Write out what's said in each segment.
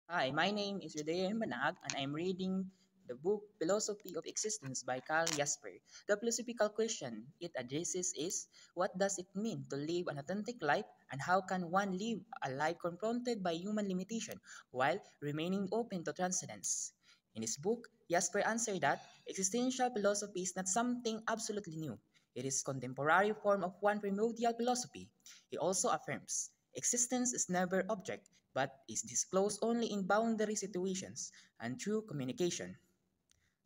Hi, my name is Rodeo Manag, and I'm reading the book Philosophy of Existence by Carl Jasper. The philosophical question it addresses is, what does it mean to live an authentic life, and how can one live a life confronted by human limitation while remaining open to transcendence? In his book, Jasper answered that existential philosophy is not something absolutely new. It is a contemporary form of one primordial philosophy. He also affirms existence is never object, but is disclosed only in boundary situations and through communication.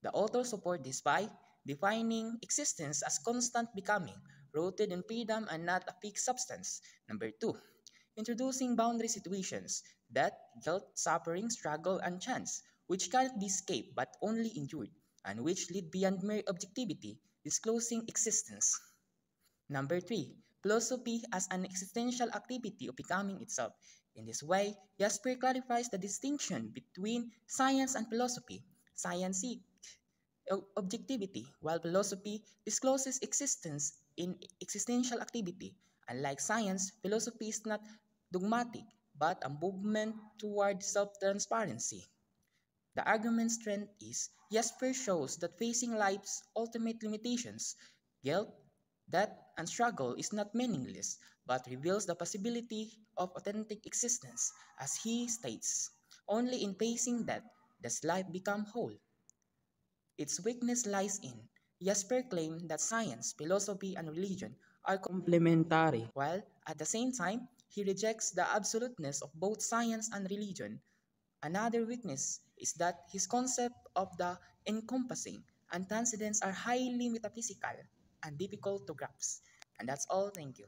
The author supports this by defining existence as constant becoming, rooted in freedom and not a fixed substance. Number two, introducing boundary situations, death, guilt, suffering, struggle, and chance, which cannot be escaped but only endured, and which lead beyond mere objectivity, disclosing existence. Number three, philosophy as an existential activity of becoming itself. In this way, Jasper clarifies the distinction between science and philosophy. Science seeks objectivity, while philosophy discloses existence in existential activity. Unlike science, philosophy is not dogmatic, but a movement toward self-transparency. The argument's strength is Jasper shows that facing life's ultimate limitations, guilt, death, and struggle is not meaningless, but reveals the possibility of authentic existence. As he states, only in facing death does life become whole. Its weakness lies in Jasper claimed that science, philosophy, and religion are complementary, while at the same time, he rejects the absoluteness of both science and religion. Another weakness is that his concept of the encompassing and transcendence are highly metaphysical and difficult to grasp. And that's all. Thank you.